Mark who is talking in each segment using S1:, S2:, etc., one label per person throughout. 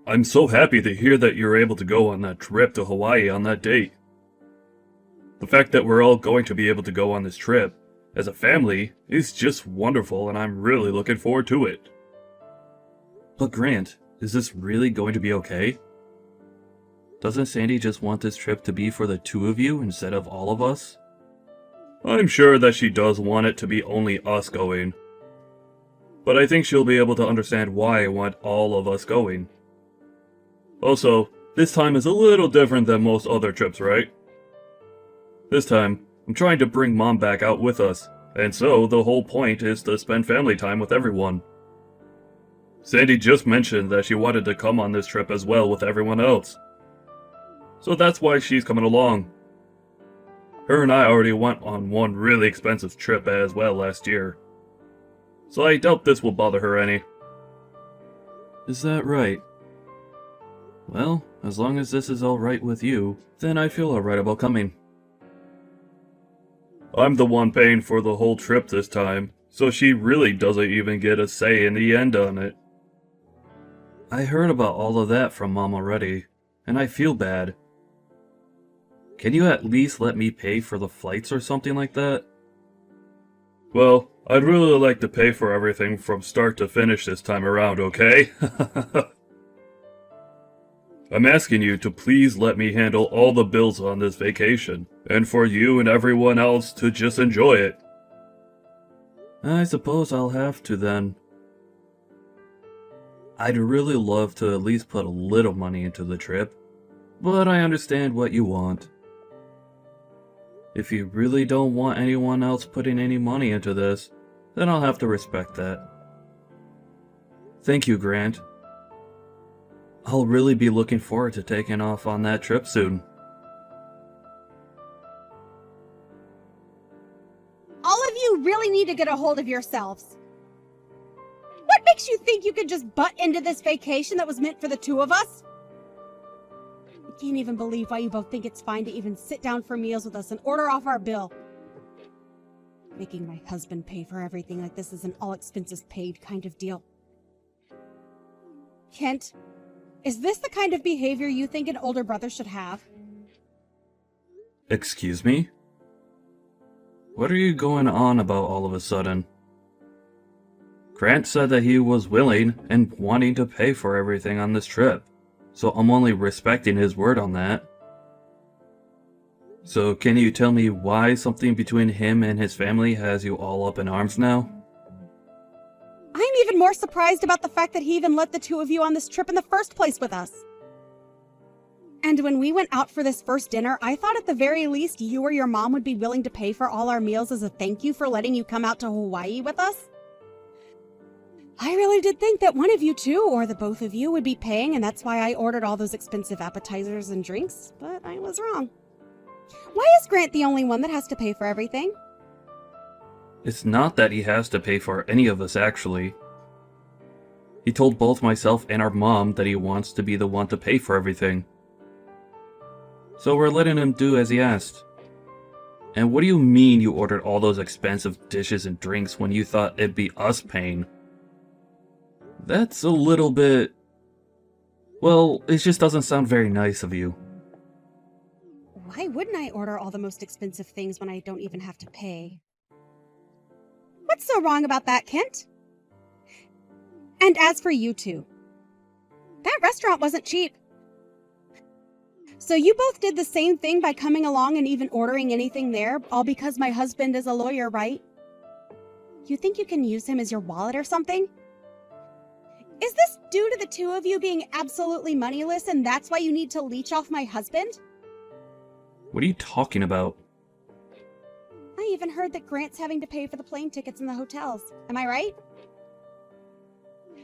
S1: I'm so happy to hear that you're able to go on that trip to Hawaii on that date. The fact that we're all going to be able to go on this trip as a family is just wonderful, and I'm really looking forward to it. But Grant, is this really going to be okay? Doesn't Sandy just want this trip to be for the two of you instead of all of us? I'm sure that she does want it to be only us going. But I think she'll be able to understand why I want all of us going. Also, this time is a little different than most other trips, right? This time, I'm trying to bring Mom back out with us, and so the whole point is to spend family time with everyone. Sandy just mentioned that she wanted to come on this trip as well with everyone else. So that's why she's coming along. Her and I already went on one really expensive trip as well last year. So I doubt this will bother her any. Is that right? Well, as long as this is alright with you, then I feel alright about coming. I'm the one paying for the whole trip this time, so she really doesn't even get a say in the end on it. I heard about all of that from Mom already, and I feel bad. Can you at least let me pay for the flights or something like that? Well, I'd really like to pay for everything from start to finish this time around, okay? I'm asking you to please let me handle all the bills on this vacation, and for you and everyone else to just enjoy it. I suppose I'll have to then. I'd really love to at least put a little money into the trip, but I understand what you want. If you really don't want anyone else putting any money into this, then I'll have to respect that. Thank you, Grant. I'll really be looking forward to taking off on that trip soon.
S2: All of you really need to get a hold of yourselves. What makes you think you could just butt into this vacation that was meant for the two of us? I can't even believe why you both think it's fine to even sit down for meals with us and order off our bill. Making my husband pay for everything like this is an all-expenses-paid kind of deal. Kent, is this the kind of behavior you think an older brother should have?
S1: Excuse me? What are you going on about all of a sudden? Grant said that he was willing and wanting to pay for everything on this trip, so I'm only respecting his word on that. So can you tell me why something between him and his family has you all up in arms now?
S2: I'm even more surprised about the fact that he even let the two of you on this trip in the first place with us. And when we went out for this first dinner, I thought at the very least you or your mom would be willing to pay for all our meals as a thank you for letting you come out to Hawaii with us. I really did think that one of you two, or the both of you, would be paying, and that's why I ordered all those expensive appetizers and drinks, but I was wrong. Why is Grant the only one that has to pay for everything?
S1: It's not that he has to pay for any of us, actually. He told both myself and our mom that he wants to be the one to pay for everything. So we're letting him do as he asked. And what do you mean you ordered all those expensive dishes and drinks when you thought it'd be us paying? That's a little bit... Well, it just doesn't sound very nice of you.
S2: Why wouldn't I order all the most expensive things when I don't even have to pay? What's so wrong about that, Kent? And as for you two, that restaurant wasn't cheap. So you both did the same thing by coming along and even ordering anything there, all because my husband is a lawyer, right? You think you can use him as your wallet or something? Is this due to the two of you being absolutely moneyless and that's why you need to leech off my husband?
S1: What are you talking about?
S2: I even heard that Grant's having to pay for the plane tickets and the hotels. Am I right?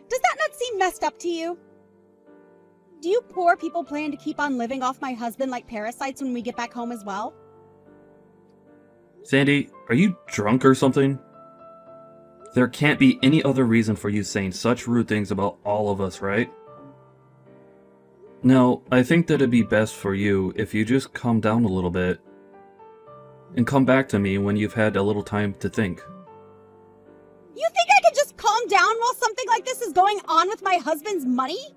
S2: Does that not seem messed up to you? Do you poor people plan to keep on living off my husband like parasites when we get back home as well?
S1: Sandy, are you drunk or something? There can't be any other reason for you saying such rude things about all of us, right? No, I think that it'd be best for you if you just calm down a little bit. And come back to me when you've had a little time to think.
S2: You think I could just calm down while something like this is going on with my husband's money?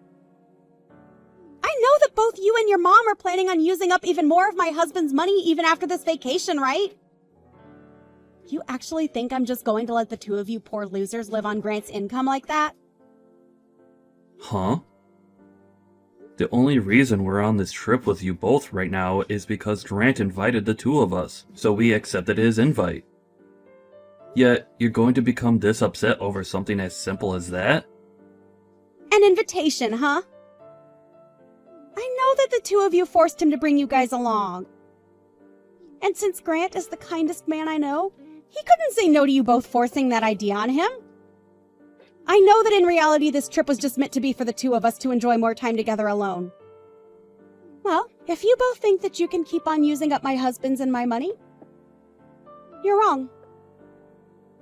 S2: know that both you and your mom are planning on using up even more of my husband's money even after this vacation, right? You actually think I'm just going to let the two of you poor losers live on Grant's income like that?
S1: Huh? The only reason we're on this trip with you both right now is because Grant invited the two of us, so we accepted his invite. Yet, you're going to become this upset over something as simple as that?
S2: An invitation, huh? I know that the two of you forced him to bring you guys along. And since Grant is the kindest man I know, he couldn't say no to you both forcing that idea on him. I know that in reality this trip was just meant to be for the two of us to enjoy more time together alone. Well, if you both think that you can keep on using up my husband's and my money, you're wrong.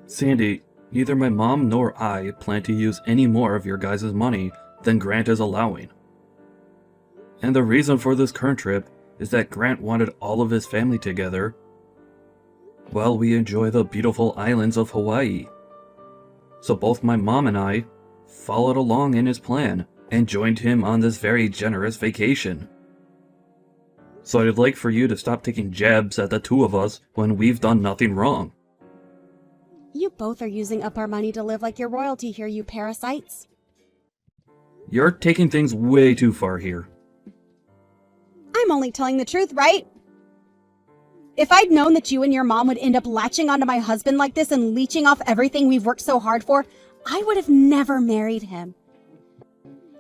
S1: Sandy, neither my mom nor I plan to use any more of your guys' money than Grant is allowing. And the reason for this current trip is that Grant wanted all of his family together while we enjoy the beautiful islands of Hawaii. So both my mom and I followed along in his plan and joined him on this very generous vacation. So I'd like for you to stop taking jabs at the two of us when we've done nothing wrong.
S2: You both are using up our money to live like you're royalty here, you parasites.
S1: You're taking things way too far here.
S2: I'm only telling the truth, right? If I'd known that you and your mom would end up latching onto my husband like this and leeching off everything we've worked so hard for, I would have never married him.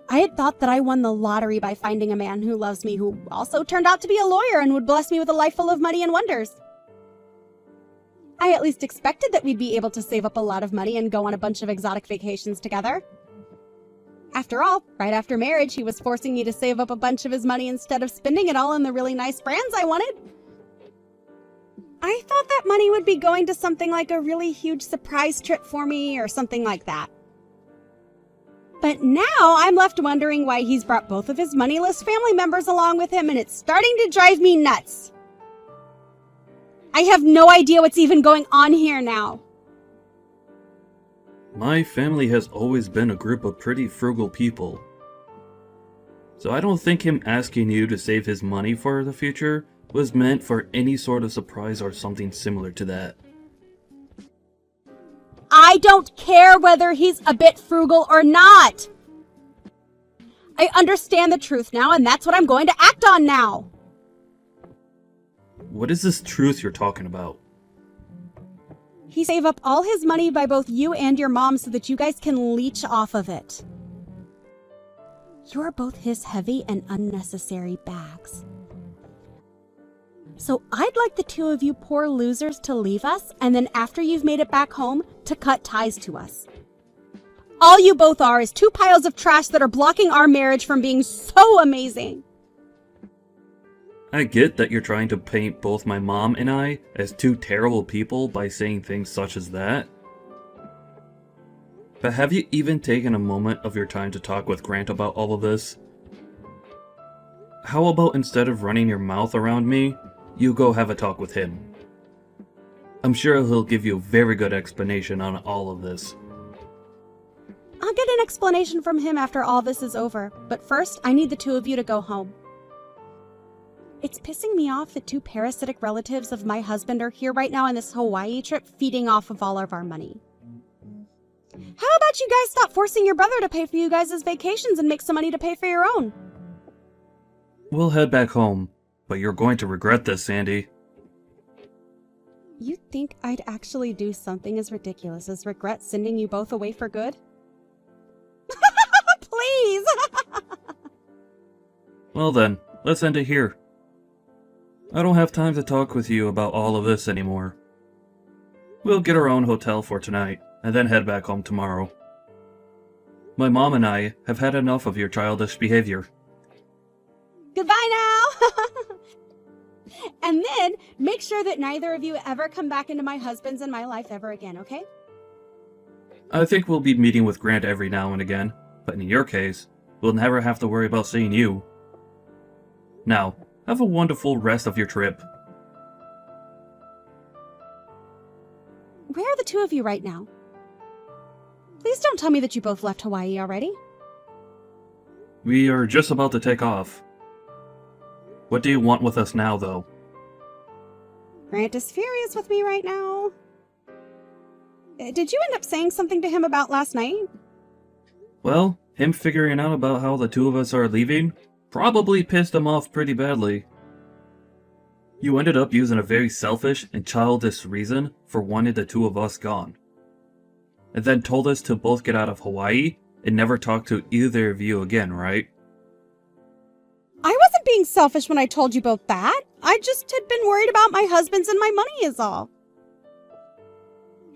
S2: I had thought that I won the lottery by finding a man who loves me, who also turned out to be a lawyer and would bless me with a life full of money and wonders. I at least expected that we'd be able to save up a lot of money and go on a bunch of exotic vacations together. After all, right after marriage, he was forcing me to save up a bunch of his money instead of spending it all on the really nice brands I wanted. I thought that money would be going to something like a really huge surprise trip for me or something like that. But now I'm left wondering why he's brought both of his moneyless family members along with him, and it's starting to drive me nuts. I have no idea what's even going on here now.
S1: My family has always been a group of pretty frugal people. So I don't think him asking you to save his money for the future was meant for any sort of surprise or something similar to that.
S2: I don't care whether he's a bit frugal or not. I understand the truth now, and that's what I'm going to act on now.
S1: What is this truth you're talking about?
S2: He saved up all his money by both you and your mom so that you guys can leech off of it. You're both his heavy and unnecessary bags. So I'd like the two of you poor losers to leave us, and then after you've made it back home, to cut ties to us. All you both are is two piles of trash that are blocking our marriage from being so amazing.
S1: I get that you're trying to paint both my mom and I as two terrible people by saying things such as that. But have you even taken a moment of your time to talk with Grant about all of this? How about instead of running your mouth around me, you go have a talk with him? I'm sure he'll give you a very good explanation on all of this.
S2: I'll get an explanation from him after all this is over, but first I need the two of you to go home. It's pissing me off that two parasitic relatives of my husband are here right now on this Hawaii trip feeding off of all of our money. How about you guys stop forcing your brother to pay for you guys' vacations and make some money to pay for your own?
S1: We'll head back home, but you're going to regret this, Sandy.
S2: You think I'd actually do something as ridiculous as regret sending you both away for good? Please!
S1: Well then, let's end it here. I don't have time to talk with you about all of this anymore. We'll get our own hotel for tonight, and then head back home tomorrow. My mom and I have had enough of your childish behavior.
S2: Goodbye now! And then, make sure that neither of you ever come back into my husband's and my life ever again, okay?
S1: I think we'll be meeting with Grant every now and again, but in your case, we'll never have to worry about seeing you. Now, have a wonderful rest of your trip.
S2: Where are the two of you right now? Please don't tell me that you both left Hawaii already.
S1: We are just about to take off. What do you want with us now, though?
S2: Grant is furious with me right now. Did you end up saying something to him about last night?
S1: Well, him figuring out about how the two of us are leaving probably pissed him off pretty badly. You ended up using a very selfish and childish reason for wanting the two of us gone. And then told us to both get out of Hawaii and never talk to either of you again, right?
S2: I wasn't being selfish when I told you both that. I just had been worried about my husband's and my money is all.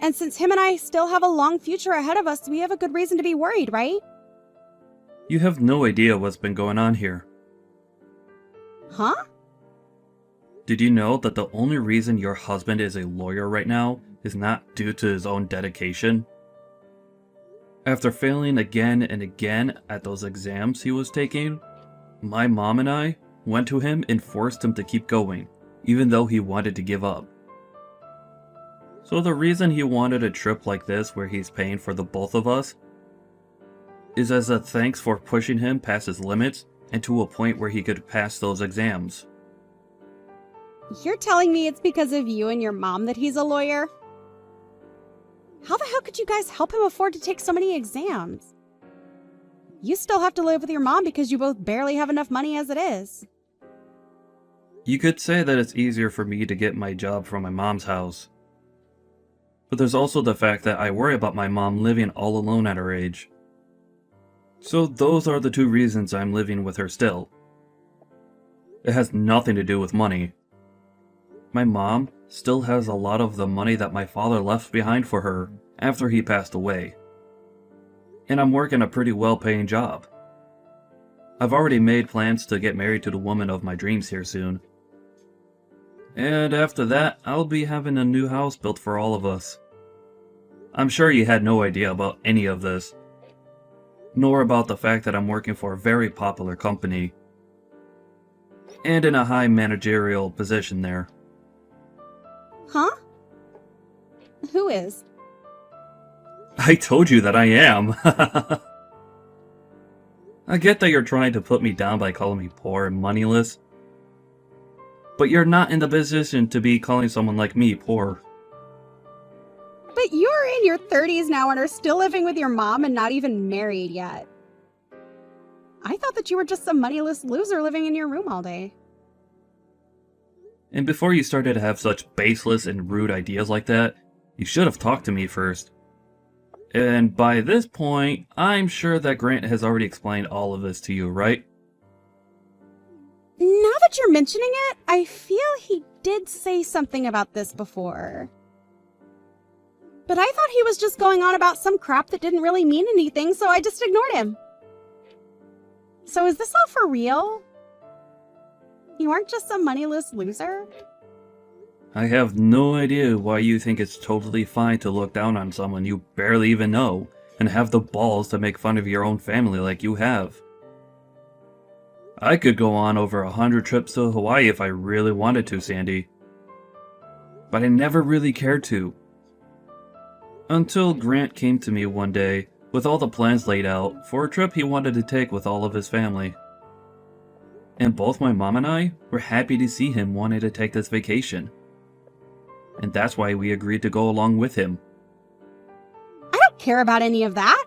S2: And since him and I still have a long future ahead of us, we have a good reason to be worried, right?
S1: You have no idea what's been going on here.
S2: Huh?
S1: Did you know that the only reason your husband is a lawyer right now is not due to his own dedication? After failing again and again at those exams he was taking, my mom and I went to him and forced him to keep going, even though he wanted to give up. So the reason he wanted a trip like this where he's paying for the both of us is as a thanks for pushing him past his limits and to a point where he could pass those exams.
S2: You're telling me it's because of you and your mom that he's a lawyer? How the hell could you guys help him afford to take so many exams? You still have to live with your mom because you both barely have enough money as it is.
S1: You could say that it's easier for me to get my job from my mom's house. But there's also the fact that I worry about my mom living all alone at her age. So those are the two reasons I'm living with her still. It has nothing to do with money. My mom still has a lot of the money that my father left behind for her after he passed away. And I'm working a pretty well-paying job. I've already made plans to get married to the woman of my dreams here soon. And after that, I'll be having a new house built for all of us. I'm sure you had no idea about any of this. Nor about the fact that I'm working for a very popular company. And in a high managerial position there.
S2: Huh? Who is?
S1: I told you that I am. I get that you're trying to put me down by calling me poor and moneyless. But you're not in the position to be calling someone like me poor.
S2: But you're in your 30s now and are still living with your mom and not even married yet. I thought that you were just some moneyless loser living in your room all day.
S1: And before you started to have such baseless and rude ideas like that, you should have talked to me first. And by this point, I'm sure that Grant has already explained all of this to you, right?
S2: Now that you're mentioning it, I feel he did say something about this before. But I thought he was just going on about some crap that didn't really mean anything, so I just ignored him. So is this all for real? You aren't just some moneyless loser?
S1: I have no idea why you think it's totally fine to look down on someone you barely even know and have the balls to make fun of your own family like you have. I could go on over 100 trips to Hawaii if I really wanted to, Sandy. But I never really cared to. Until Grant came to me one day with all the plans laid out for a trip he wanted to take with all of his family. And both my mom and I were happy to see him wanting to take this vacation. And that's why we agreed to go along with him.
S2: I don't care about any of that.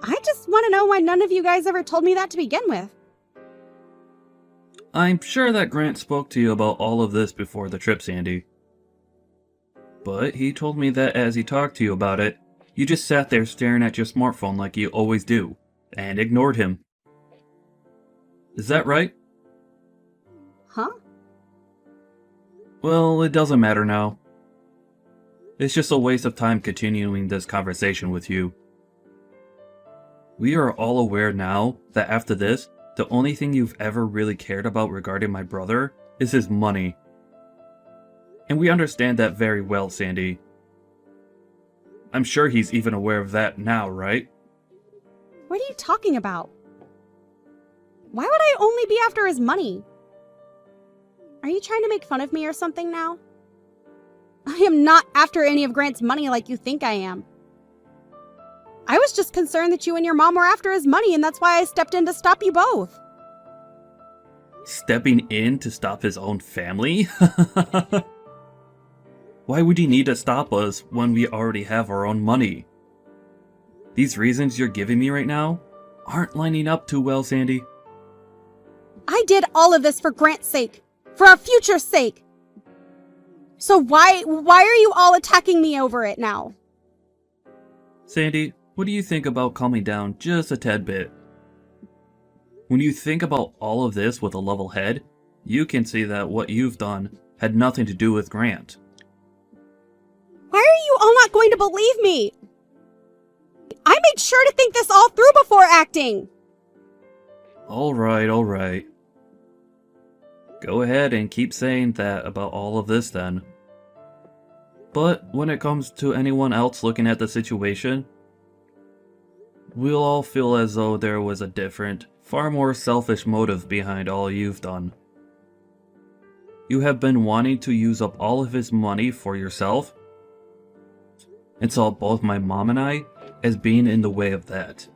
S2: I just want to know why none of you guys ever told me that to begin with.
S1: I'm sure that Grant spoke to you about all of this before the trip, Sandy. But he told me that as he talked to you about it, you just sat there staring at your smartphone like you always do, and ignored him. Is that right?
S2: Huh?
S1: Well, it doesn't matter now. It's just a waste of time continuing this conversation with you. We are all aware now that after this, the only thing you've ever really cared about regarding my brother is his money. And we understand that very well, Sandy. I'm sure he's even aware of that now, right?
S2: What are you talking about? Why would I only be after his money? Are you trying to make fun of me or something now? I am not after any of Grant's money like you think I am. I was just concerned that you and your mom were after his money, and that's why I stepped in to stop you both.
S1: Stepping in to stop his own family? Why would he need to stop us when we already have our own money? These reasons you're giving me right now aren't lining up too well, Sandy.
S2: I did all of this for Grant's sake, for our future's sake. So why are you all attacking me over it now?
S1: Sandy, what do you think about calming down just a tad bit? When you think about all of this with a level head, you can see that what you've done had nothing to do with Grant.
S2: Why are you all not going to believe me? I made sure to think this all through before acting.
S1: Alright. Go ahead and keep saying that about all of this then. But when it comes to anyone else looking at the situation, we'll all feel as though there was a different, far more selfish motive behind all you've done. You have been wanting to use up all of his money for yourself, and saw both my mom and I as being in the way of that.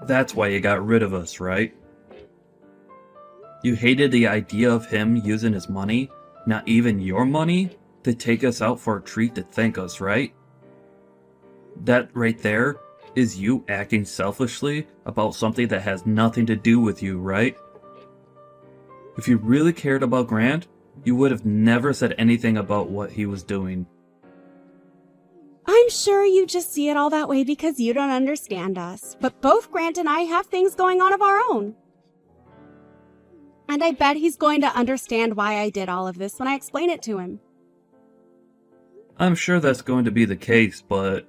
S1: That's why you got rid of us, right? You hated the idea of him using his money, not even your money, to take us out for a treat to thank us, right? That right there is you acting selfishly about something that has nothing to do with you, right? If you really cared about Grant, you would have never said anything about what he was doing.
S2: I'm sure you just see it all that way because you don't understand us. But both Grant and I have things going on of our own. And I bet he's going to understand why I did all of this when I explain it to him.
S1: I'm sure that's going to be the case, but...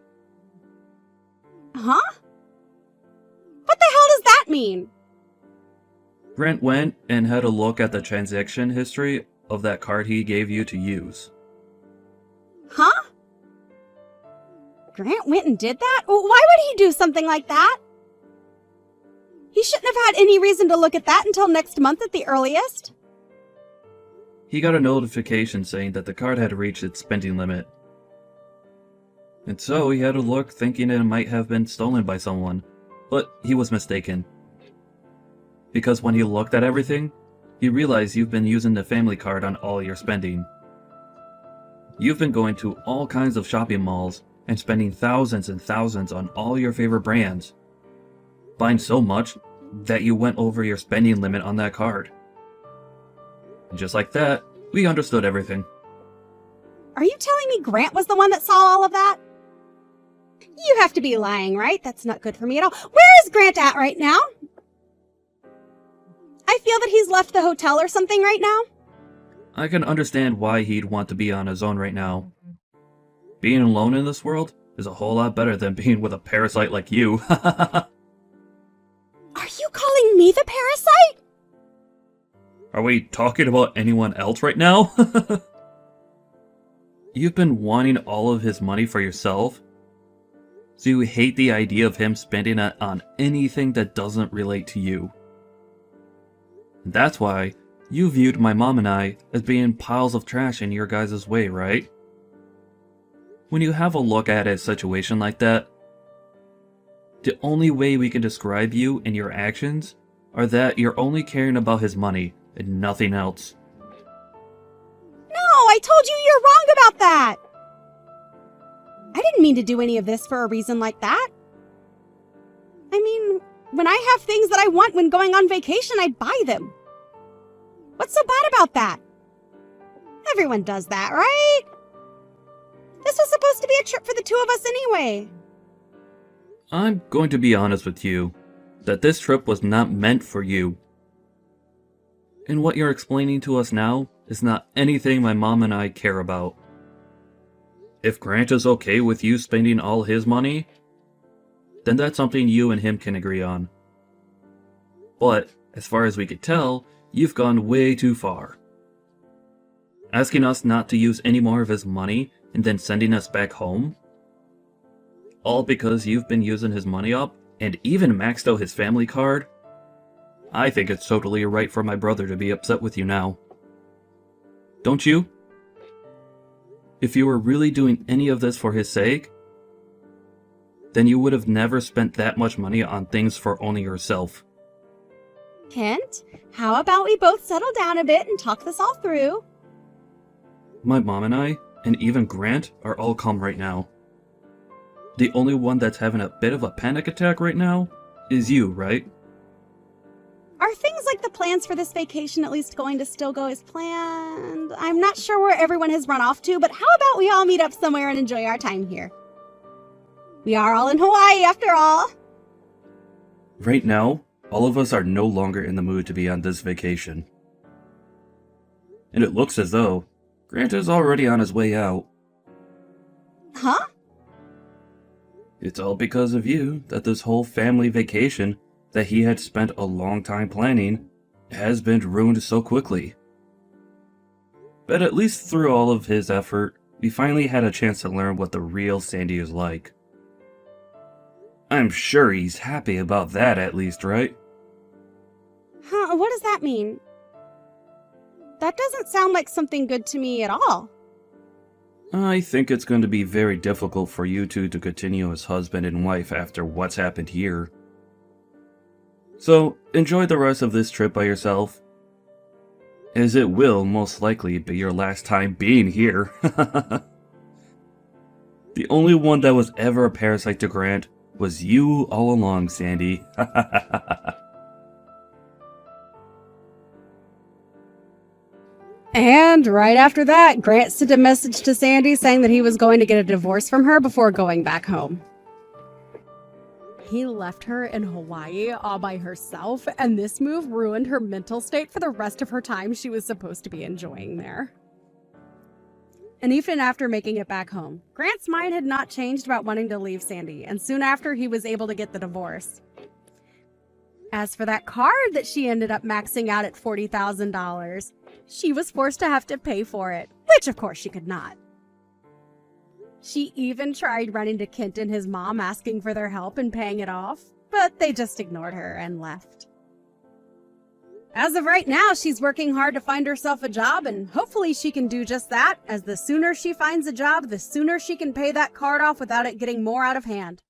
S2: Huh? What the hell does that mean?
S1: Grant went and had a look at the transaction history of that card he gave you to use.
S2: Huh? Grant went and did that? Why would he do something like that? He shouldn't have had any reason to look at that until next month at the earliest.
S1: He got a notification saying that the card had reached its spending limit. And so he had a look thinking it might have been stolen by someone, but he was mistaken. Because when he looked at everything, he realized you've been using the family card on all your spending. You've been going to all kinds of shopping malls and spending thousands and thousands on all your favorite brands. Buying so much that you went over your spending limit on that card. And just like that, we understood everything.
S2: Are you telling me Grant was the one that saw all of that? You have to be lying, right? That's not good for me at all. Where is Grant at right now? I feel that he's left the hotel or something right now.
S1: I can understand why he'd want to be on his own right now. Being alone in this world is a whole lot better than being with a parasite like you.
S2: Are you calling me the parasite?
S1: Are we talking about anyone else right now? You've been wanting all of his money for yourself, so you hate the idea of him spending it on anything that doesn't relate to you. And that's why you viewed my mom and I as being piles of trash in your guys' way, right? When you have a look at a situation like that, the only way we can describe you and your actions are that you're only caring about his money and nothing else.
S2: No, I told you you're wrong about that. I didn't mean to do any of this for a reason like that. I mean, when I have things that I want when going on vacation, I buy them. What's so bad about that? Everyone does that, right? This was supposed to be a trip for the two of us anyway.
S1: I'm going to be honest with you, that this trip was not meant for you. And what you're explaining to us now is not anything my mom and I care about. If Grant is okay with you spending all his money, then that's something you and him can agree on. But, as far as we could tell, you've gone way too far. Asking us not to use any more of his money and then sending us back home? All because you've been using his money up and even maxed out his family card? I think it's totally right for my brother to be upset with you now. Don't you? If you were really doing any of this for his sake, then you would have never spent that much money on things for only yourself.
S2: Kent, how about we both settle down a bit and talk this all through?
S1: My mom and I, and even Grant, are all calm right now. The only one that's having a bit of a panic attack right now is you, right?
S2: Are things like the plans for this vacation at least going to still go as planned? I'm not sure where everyone has run off to, but how about we all meet up somewhere and enjoy our time here? We are all in Hawaii after all.
S1: Right now, all of us are no longer in the mood to be on this vacation. And it looks as though Grant is already on his way out.
S2: Huh?
S1: It's all because of you that this whole family vacation that he had spent a long time planning has been ruined so quickly. But at least through all of his effort, we finally had a chance to learn what the real Sandy is like. I'm sure he's happy about that at least, right?
S2: Huh, what does that mean? That doesn't sound like something good to me at all.
S1: I think it's going to be very difficult for you two to continue as husband and wife after what's happened here. So, enjoy the rest of this trip by yourself, as it will most likely be your last time being here. The only one that was ever a parasite to Grant was you all along, Sandy.
S2: And right after that, Grant sent a message to Sandy saying that he was going to get a divorce from her before going back home. He left her in Hawaii all by herself, and this move ruined her mental state for the rest of her time she was supposed to be enjoying there. And even after making it back home, Grant's mind had not changed about wanting to leave Sandy, and soon after he was able to get the divorce. As for that card that she ended up maxing out at $40,000, she was forced to have to pay for it, which of course she could not. She even tried running to Kent and his mom asking for their help in paying it off, but they just ignored her and left. As of right now, she's working hard to find herself a job, and hopefully she can do just that, as the sooner she finds a job, the sooner she can pay that card off without it getting more out of hand.